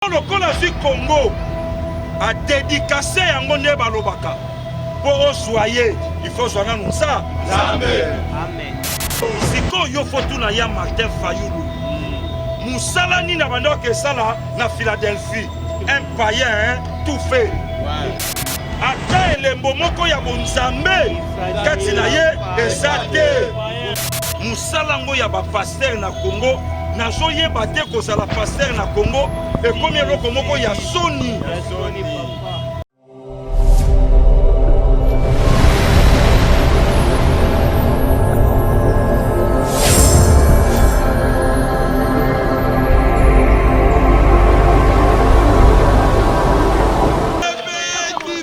Le Colazi Congo a dédicacé à mon balobaka. Pour soyez, il faut soigner nous ça. Amen. Si quand il faut tout na ya Martin Fayoulou. Moussalani na bando que ça là na Philadelphie. Un païen tout fait. Ata elembo moko ya bonzambe kati na ye ezate. Moussalango ya ba pasteur na Congo. Nazo yeba te kozala pasteur na Congo et comme eloko moko ya soni.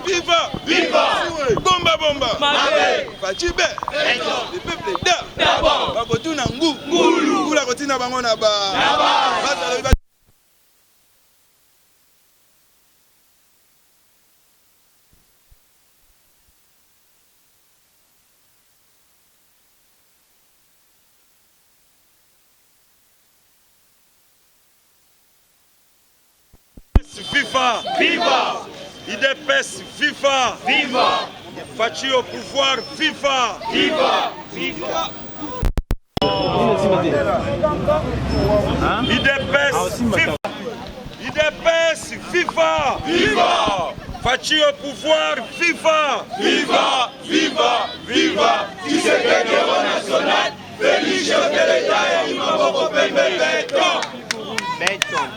Viva! Viva! Bomba bomba! Fachibe! Le peuple d'abord! Bakotu na ngulu! Ngula kotina bango na ba! Viva! Viva! IDPS, viva! Viva! Fachi au pouvoir, viva! Viva! Viva! IDPS, viva! IDPS, viva! Viva! Fachi au pouvoir, viva! Viva! Viva! Viva! Tu sais que l'héros national, Félix Chokeleya et Imaboko Pembe Béton!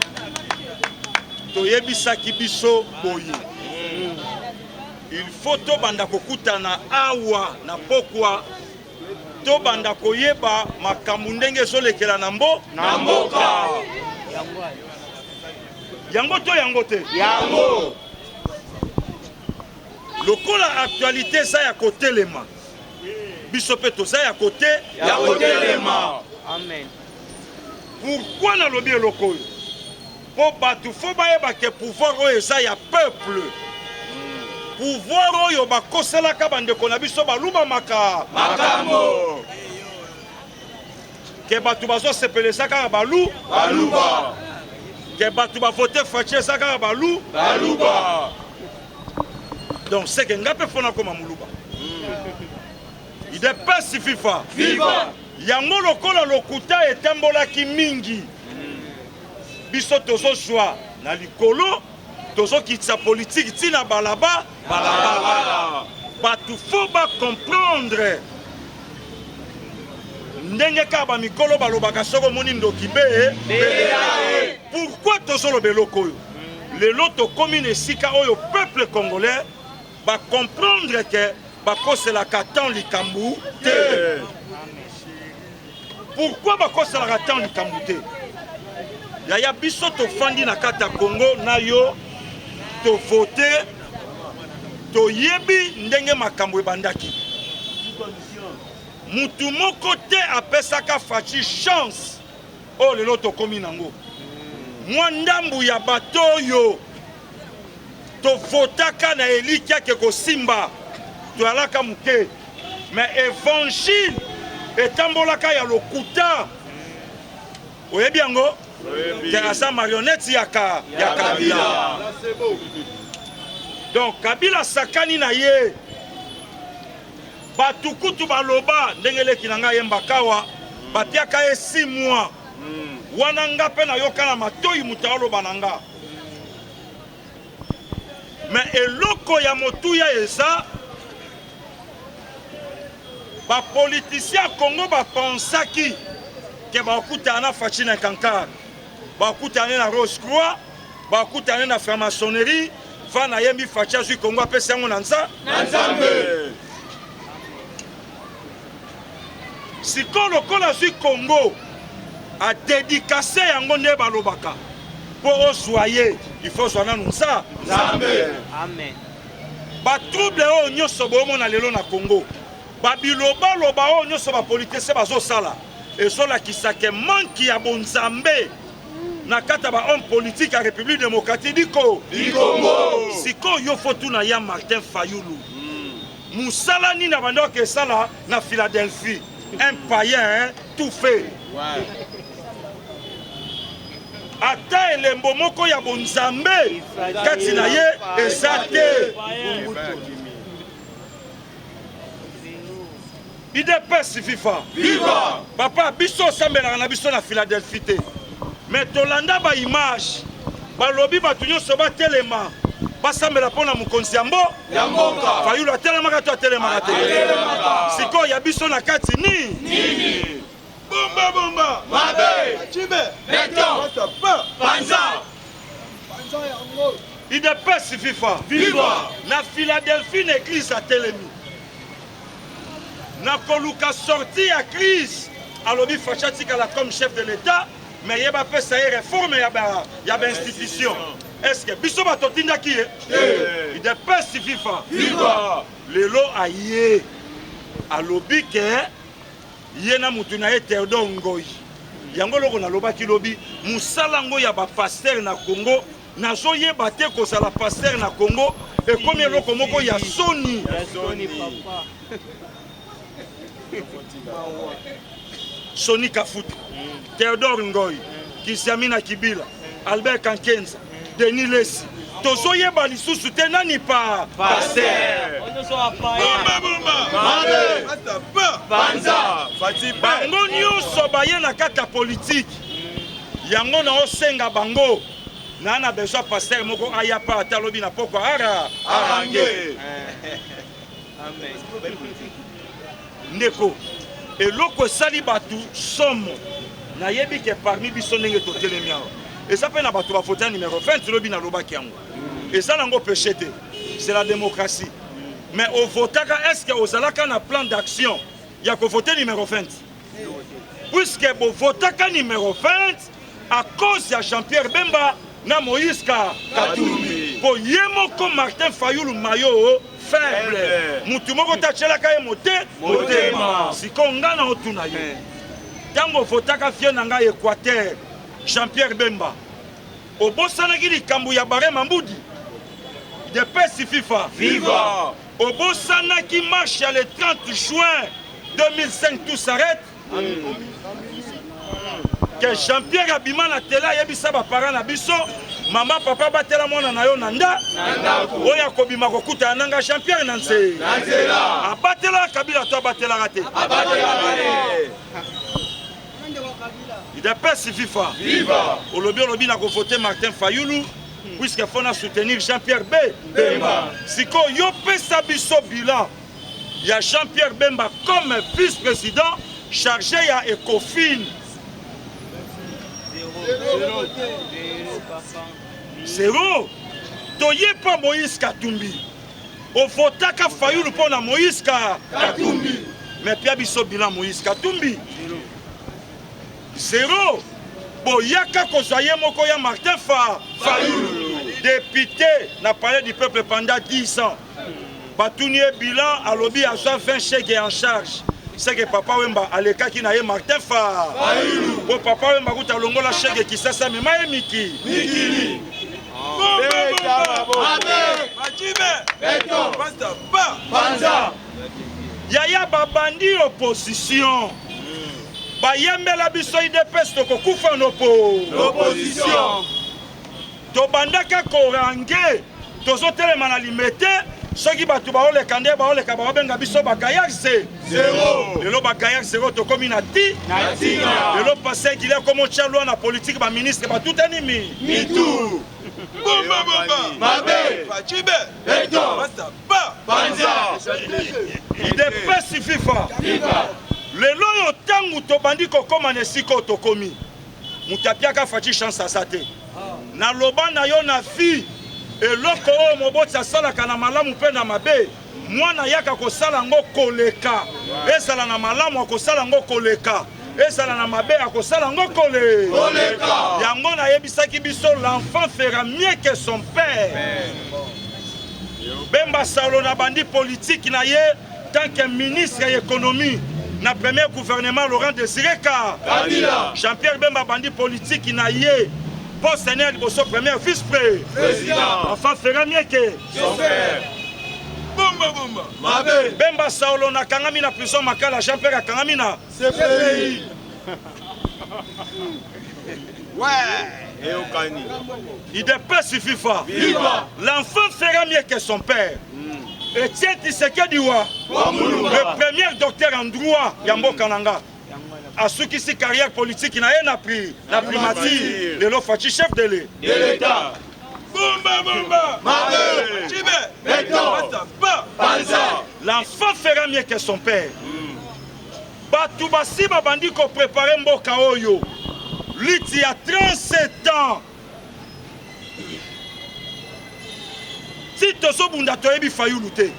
Toyebisaki biso boye. Il faut to banda kokutana awa na pokwa to banda koyeba makambo ndenge ezolekela na mboka. Yango to yango te. Yango. Lokola actualité ça ya kotelema. Biso pe to ça ya kotelema. Amen. Pourquoi na lobi lokoyo? Pour battre, faut bailler que pouvoir eza ya peuple. Pouvoir oyo bakosela ka bande konabiso baluba makambo. Que batu bazo sepele saka baluba. Que batu ba voter faché saka baluba. Donc c'est que ngape fona koma muluba. Il dépasse FIFA. Viva. Yango lokola lokuta etambola ki mingi. Biso tozo joie na likolo tozo kitsa politique tina balaba batu faut ba comprendre ndenge ka ba mikolo balobaka soko moni ndoki be pourquoi tozo lo beloko yo lelo to commune sika oyo peuple congolais ba comprendre que ba kosela katan likambu te pourquoi ba kosela katan likambu te Yaya biso to fandi na kata Congo na yo to voter to yebi ndenge makambo ebandaki. Mutu moko te apesaka fachi chance o lelo to komi nango. Mwa ndambu ya bato yo to votaka na elikia ke kosimba to alaka muke mais évangile etambolaka ya lokuta oyebi yango Terasa marionnette ya Kabila. Donc Kabila sakani na ye. Batukutu baloba ndengele kinanga yembakawa batiaka ye 6 mois. Wana ngape na yokana matoyi mutalo bananga. Mais eloko ya motuya eza ba politicien Congo ba pensaki ke ba kutana fachina kankar. Bakutane na Rose Croix, bakutane na franc-maçonnerie, va na yembi facha zu Congo apesa ngo nanza. Nzambe. Siko lokola zu Congo a dédicacé yango ne balobaka. Pour soyez, il faut soigner nous ça. Nzambe. Amen. Ba trouble o nyoso bomo na lelo na Congo. Ba biloba loba o nyoso ba politique bazo sala. Et so la kisake manki ya bonzambe. Na kata ba homme politique à République démocratique du Congo. Siko yo fotu na ya Martin Fayoulou. Moussalani na bando que ça là na Philadelphie. Un païen tout fait. ata elembo moko ya bonzambe kati na ye eza te. IDPS FIFA. Viva! Papa, biso sambelaka na biso na Philadelphie te. Mais tolanda ba image. Balobi batu nyonso batelema. Basambela pona mokonzi ya mboka. Fayulu atelemaka to atelemaka te. Siko ya biso na kati nini? Bomba. Mabe. Chibe. Beton. Panza. IDPS FIFA. Viva! Na Philadelphie na église atelemi. Na koluka sorti ya crise alobi facha tikala comme chef de l'état mais yeba pesa ye réforme ya ba institution. Est-ce que biso batotinda ki IDPS FIFA viva lelo aye alobi ke ye na mutu na ye Théodore Ngoyi yango loko na lobaki lobi musala ngo ya ba pasteur na Congo nazo yeba te ko sala pasteur na Congo et comme loko moko ya soni papa Soni Kafuta, Théodore Ngoyi, Kisiamina Kibila, Albert Kankenza, Denis Lesi. Tozo yeba lisusu te nani pa pasteur. Bango nyonso baye na kata politique. Yango na osenga bango. Na besoin pasteur moko aya pa atalobi na poko arange. Amen. Ndeko eloko sali batu somo na yebi ke parmi biso ndenge totelemi awa eza pe na bato bafota numéro 20 lobi na lobaki yango eza nango péché te, c'est la démocratie. Mais au votaka est-ce que ozalaka na plan d'action ya ko voter numéro 20 puisque bo votaka numéro 20 à cause ya Jean-Pierre Bemba na Moïse Katumbi po yemoko Martin Fayulu mayo faible mutu moko tachelaka ye motema siko nga na otuna ye tango votaka fie na ngai Équateur Jean-Pierre Bemba obosanaki likambo ya Barema Mbudi IDPS FIFA viva obosanaki marche le 30 juin 2005 tout s'arrête que Jean-Pierre abima na tela yebisa ba parents na biso mama papa batela mwana na yo nanda oya kobima kokuta nanga Jean-Pierre na nzela abatela Kabila to abatela raté IDPS FIFA viva olobi na ko voter Martin Fayulu puisque faut na soutenir Jean-Pierre Bemba siko yo pesa biso bilan ya Jean-Pierre Bemba comme vice-président chargé ya Ecofin zéro. Toye pas Moïse Katumbi. Au votaka Fayulu pour na Moïse Katumbi. Mais pia biso bilan Moïse Katumbi. Zéro. Boyaka kozaye moko ya Martin Fayulu. Député n'a parlé du peuple pendant 10 ans. Batounie bilan alobi à 20 chèques en charge. C'est que papa Wemba aleka ki na ye Martin Fayulu. Bo papa Wemba kuta longola chèque ki sasa mema ye mikili. Yaya babandi opposition. Bayembela biso IDPS toko kufa l'opposition. Tobandaka korange tozotelema na limete. Soki batu baoleka nde baoleka babenga biso bagayak zéro. Lelo bagayak zéro tokomi na ti. Lelo passé qu'il est comme loi na politique ba ministre ba tout animi. Mitou. Bomba. Mabe. Fachibe. Beton. Basta ba. Panza. IDPS FIFA. Lelo yo tangu tobandi kokoma na siko tokomi. Mutapiaka fachi chance asate. Na loba na yo na fi. Eloko o moboti asalaka na malamu pe na mabe mwana yaka kosala ngo koleka esala na malamu akosala ngo koleka esala na mabe akosala ngo koleka yango na yebisaki biso l'enfant fera mieux que son père. Bemba Saulo na bandi politique na ye tant que ministre de l'économie na premier gouvernement Laurent Désiré Kabila. Jean-Pierre Bemba bandi politique na ye poste seigneur Bosso premier vice-président. Enfin fera mieux que son père. Bomba. Mabe. Bemba Saulo na kangami na prison makala Jean-Pierre a kangami na CPI. Ouais. IDPS FIFA. L'enfant fera mieux que son père. Etienne Tshisekedi wa le premier docteur en droit Yambo Kananga. A ceux qui si carrière politique n'a rien appris. La primature, le Lofachi chef de l'État. L'enfant fera mieux que son père. Batubasi babandi ko préparer mboka oyo. Liti a 37 ans. Si toso bunda toyebi Fayulu te.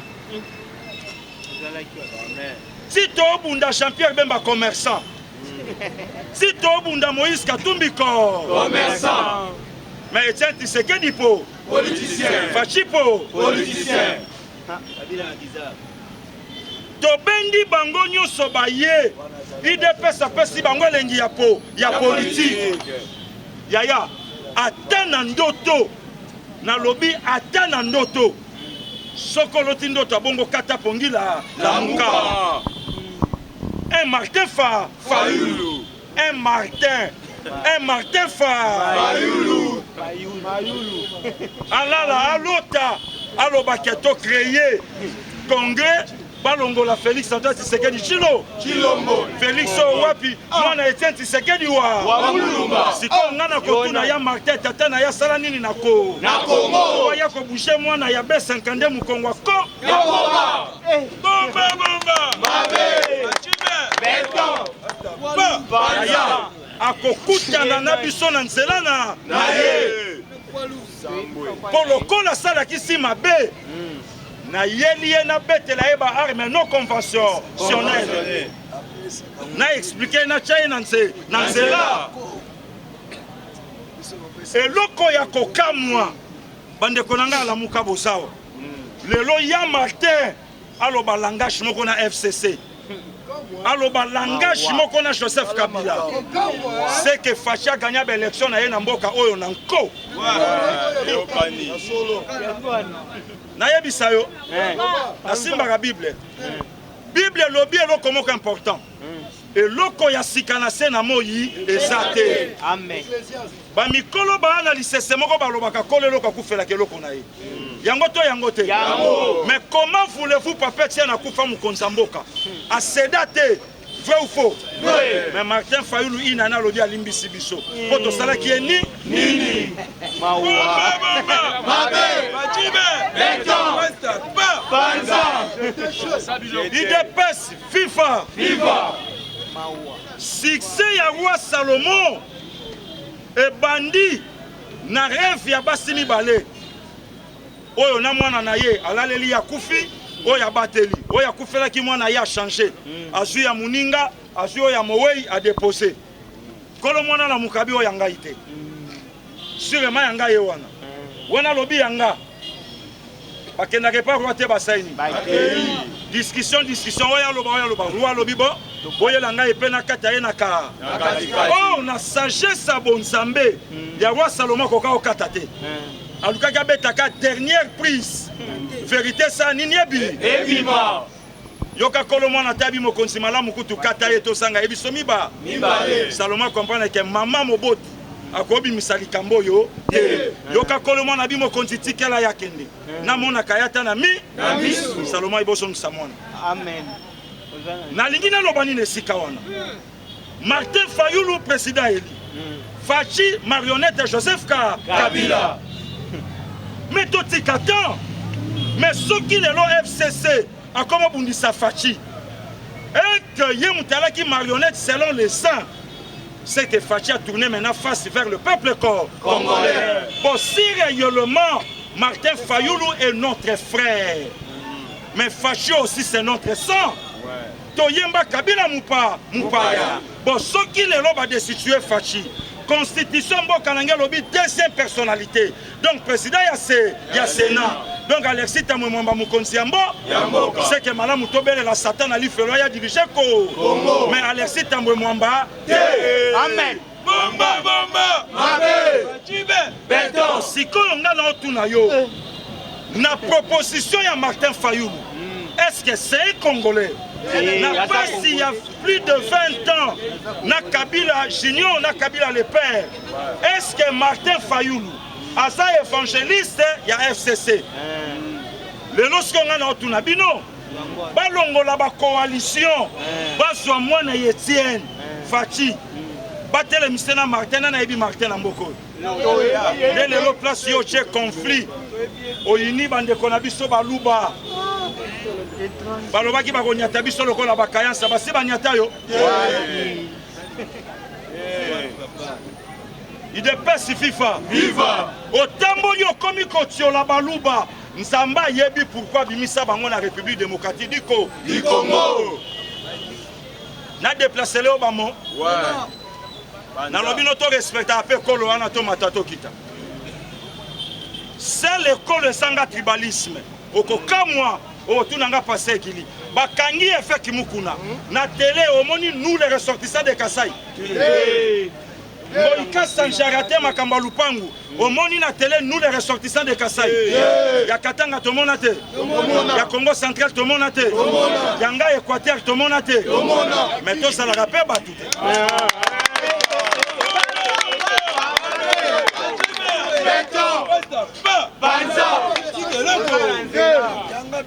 Si to bunda Jean-Pierre Bemba commerçant. Si to bunda Moïse Katumbi commerçant. Mais Etienne Tshisekedi po politicien. Fachi po politicien. Tobendi bango nyonso baye. IDPS apesi bango elengi ya politique. Yaya atana ndoto na lobi atana ndoto. Sokolo ti ndoto abongo kata pongi la muka. Un Martin Fayulu. Un Martin Fayulu. Alala alota aloba keto créer congrès balongola Félix Antoine Tshisekedi Chilombo Félix wapi mwana Etienne Tshisekedi wa Mulumba siko ngana kotuna ya Martin tata na ya sala nini na Congo ya ko boucher mwana ya B52 mukongwa ko bomba mabe ya akokutana na biso na nzela na ye polokola sala kisi mabe na yeli na betela eba arme non conventionnelle na expliquer na chai na nzela eloko ya kokamwa bande konanga la muka bosawa lelo ya Martin aloba langage moko na FCC aloba langage moko na Joseph Kabila c'est que Fachi a gagné l'élection na yena mboka oyo na nko na yebisa yo asimba Bible lobi eloko moko important eloko ya sikana se na moyi ezate amen ba mikolo ba na lisese moko balobaka kolelo ka kufela keloko na ye yango te mais comment voulez-vous papa tia na kufa mukonza mboka asedate vrai ou faux mais Martin Fayulu ina na lobi alimbisi biso po to sala ki nini mawa IDPS FIFA succès ya roi Salomon et bandi na rêve ya basimi balé oyo na mwana na ye alaleli ya kufi oyo abateli oyo akufela ki mwana ye a changer azui ya muninga azui ya mowei a déposer kolo mwana na mukabi oyo yanga ite sûrement yanga ye wana lobi yanga bakenda ke pa roi te basaini discussion oyo loba roi lobi bo boye langa epena kata ye na ka oh na sagesse abonzambe ya roi Salomon koka okata te alukaka betaka dernière prise vérité ça nini ebima yoka kolo mwana tabi mokonzi malamu kutu kata ye to sanga ebiso miba Salomon comprendre que maman moboti akobi misali kambo yo yoka kolo mwana bi mokonzi tikela ya kende na mona kayata na misu Salomon iboso msamona amen na lingina lobani ne sika wana Martin Fayulu président eli Fachi marionnette Joseph Kabila mais tout est caton mais ce qui est le FCC a comme bundisa Fachi et que Yemutala qui marionnette selon les saints c'est que Fachi a tourné maintenant face vers le peuple congolais bon si réellement Martin Fayulu est notre frère mais Fachi aussi c'est notre sang Toyemba Kabila Mupaya bon ce qui est le destitué Fachi Constitution Bokananga lobi deuxième personnalité. Donc président ya Sénat. Donc Alexis Tamwemba Mukonzi Yambo. C'est que Madame Tobele la Satan ali felo ya diriger ko. Mais Alexis Tamwemba. Amen. Bomba. Mabe. Beton. Siko nga na otuna yo. Na proposition ya Martin Fayulu. Est-ce que c'est un Congolais? Na passe il y a plus de 20 ans, na Kabila Junior, na Kabila le père. Est-ce que Martin Fayoulou, asa évangéliste, il y a FCC? Le lorsqu'on a notre nabino, balongo la coalition, baswa mwana Etienne, Fachi, batele misena Martin, na ebi Martin Amboko. Dès le place yo che conflit, oyini bande konabiso baluba. Balobaki bakonyata biso lokola bakayansa basi banyata yo. Il dépêche FIFA. Viva. Otambo yo komi kotiola baluba. Nzamba yebi pourquoi bimisa bango na République démocratique du Congo. Na déplacé le obamo. Ouais. Na lobi noto respecta ape kolo wana to matato kita. C'est l'école sanga tribalisme. Okokamwa otunanga passé kili. Bakangi efe kimukuna. Na télé omoni nous les ressortissants de Kasai. Moïka Sanjarate Makamba Lupangu. Omoni na télé nous les ressortissants de Kasai. Ya Katanga tomonate. Ya Congo central tomonate. Yanga Équateur tomonate. Mais tout ça la rappelle batu.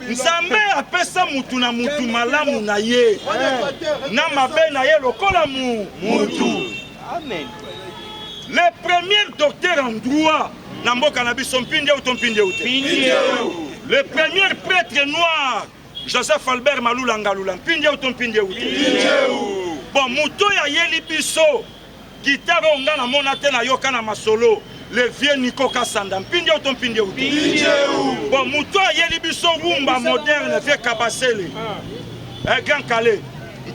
Nzambe apesa mutu na mutu malamu na ye. Na mabe na ye lokola mutu. Amen. Le premier docteur en droit, le premier prêtre noir, Joseph Albert Malulanga, bon, Mouto ya yeli biso, guitare onga na monate na yoka na masolo, le vieux Nico Kassanda, bon, Mouto ya yeli biso rumba moderne, vieux Kabasele, Grand Calais. Bon,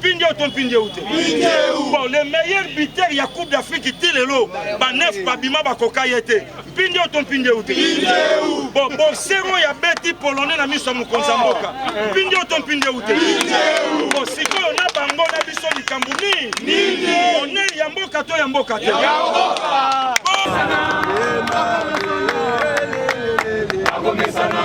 le meilleur buteur il y a Coupe d'Afrique qui tire l'eau. Banef Babima Bakokayete. Bon, Borsero il y a Betty Polonais na miso Mukonzamboka. Bon, si on a bango na biso ni Kambuni. On est Yamboka to Yamboka. Akomesana